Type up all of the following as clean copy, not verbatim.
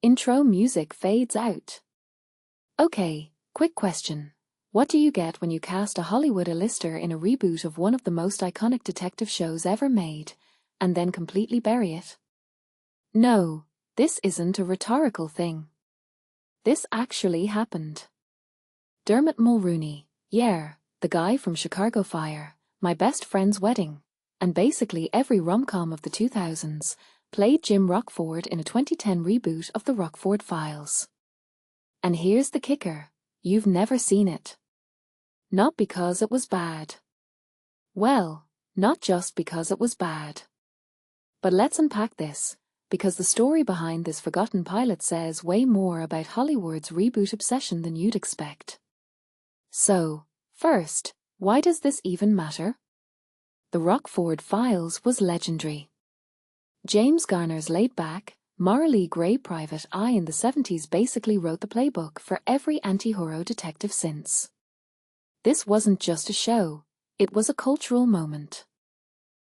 Intro music fades out. Okay, quick question. What do you get when you cast a Hollywood A-lister in a reboot of one of the most iconic detective shows ever made, and then completely bury it? No, this isn't a rhetorical thing. This actually happened. Dermot Mulroney, yeah, the guy from Chicago Fire, My Best Friend's Wedding, and basically every rom-com of the 2000s, played Jim Rockford in a 2010 reboot of the Rockford Files. And here's the kicker, you've never seen it. Not because it was bad. Well, not just because it was bad. But let's unpack this, because the story behind this forgotten pilot says way more about Hollywood's reboot obsession than you'd expect. So, first, why does this even matter? The Rockford Files was legendary. James Garner's laid-back, morally grey private eye in the 70s basically wrote the playbook for every anti-hero detective since. This wasn't just a show, it was a cultural moment.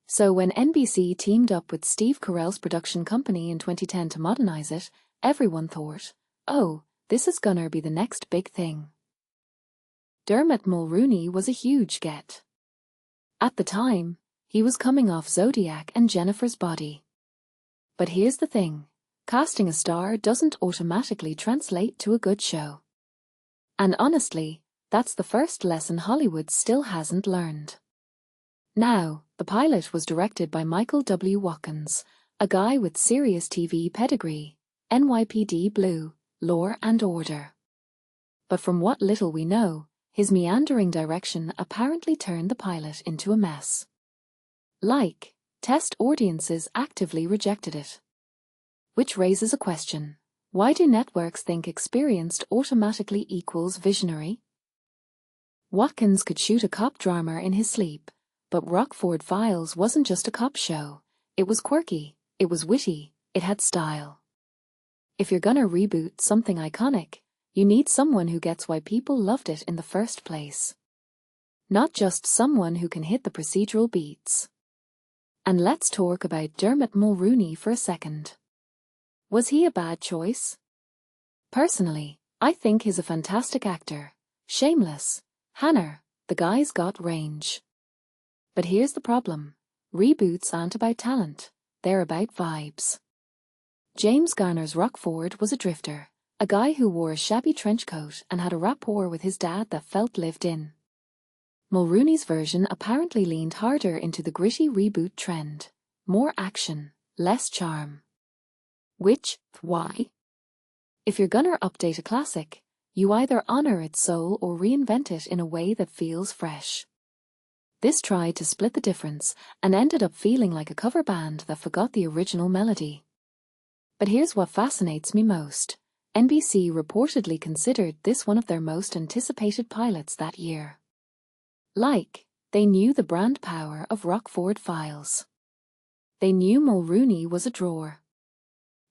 So when NBC teamed up with Steve Carell's production company in 2010 to modernize it, everyone thought, oh, this is gonna be the next big thing. Dermot Mulroney was a huge get. At the time, he was coming off Zodiac and Jennifer's Body. But here's the thing, casting a star doesn't automatically translate to a good show. And honestly, that's the first lesson Hollywood still hasn't learned. Now, the pilot was directed by Michael W. Watkins, a guy with serious TV pedigree, NYPD Blue, Law and Order. But from what little we know, his meandering direction apparently turned the pilot into a mess. Test audiences actively rejected it. Which raises a question, why do networks think experienced automatically equals visionary? Watkins could shoot a cop drama in his sleep, but Rockford Files wasn't just a cop show. It was quirky, it was witty, it had style. If you're gonna reboot something iconic, you need someone who gets why people loved it in the first place. Not just someone who can hit the procedural beats. And let's talk about Dermot Mulroney for a second. Was he a bad choice? Personally, I think he's a fantastic actor. Shameless. Hanner, the guy's got range. But here's the problem. Reboots aren't about talent, they're about vibes. James Garner's Rockford was a drifter, a guy who wore a shabby trench coat and had a rapport with his dad that felt lived in. Mulroney's version apparently leaned harder into the gritty reboot trend. More action, less charm. Why? If you're gonna update a classic, you either honor its soul or reinvent it in a way that feels fresh. This tried to split the difference and ended up feeling like a cover band that forgot the original melody. But here's what fascinates me most. NBC reportedly considered this one of their most anticipated pilots that year. They knew the brand power of Rockford Files. They knew Mulroney was a drawer.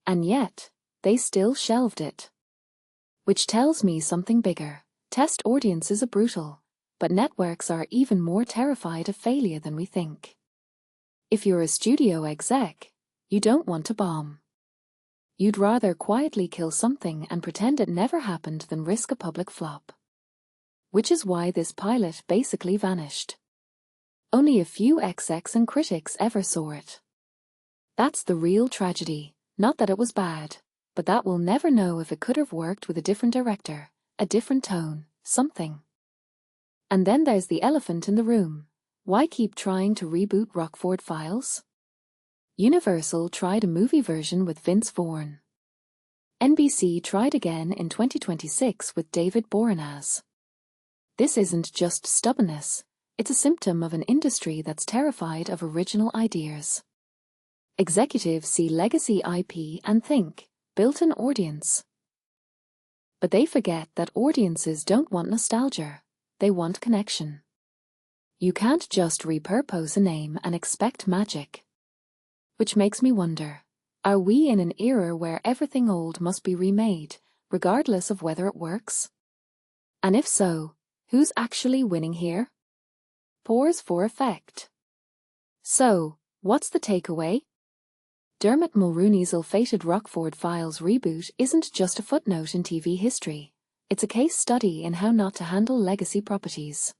And yet, they still shelved it. Which tells me something bigger. Test audiences are brutal, but networks are even more terrified of failure than we think. If you're a studio exec, you don't want to bomb. You'd rather quietly kill something and pretend it never happened than risk a public flop. Which is why this pilot basically vanished. Only a few execs and critics ever saw it. That's the real tragedy, not that it was bad, but that we'll never know if it could have worked with a different director, a different tone, something. And then there's the elephant in the room. Why keep trying to reboot Rockford Files? Universal tried a movie version with Vince Vaughn. NBC tried again in 2026 with David Boreanaz. This isn't just stubbornness, it's a symptom of an industry that's terrified of original ideas. Executives see legacy IP and think, built-in audience. But they forget that audiences don't want nostalgia, they want connection. You can't just repurpose a name and expect magic. Which makes me wonder, are we in an era where everything old must be remade, regardless of whether it works? And if so, who's actually winning here? Pause for effect. So, what's the takeaway? Dermot Mulroney's ill-fated Rockford Files reboot isn't just a footnote in TV history. It's a case study in how not to handle legacy properties.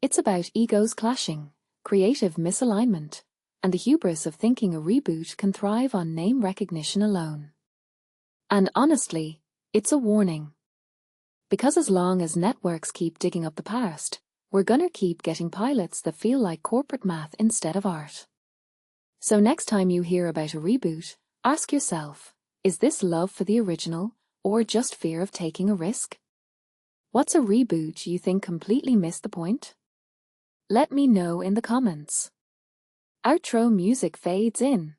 It's about egos clashing, creative misalignment, and the hubris of thinking a reboot can thrive on name recognition alone. And honestly, it's a warning. Because as long as networks keep digging up the past, we're gonna keep getting pilots that feel like corporate math instead of art. So next time you hear about a reboot, ask yourself, is this love for the original, or just fear of taking a risk? What's a reboot you think completely missed the point? Let me know in the comments. Outro music fades in.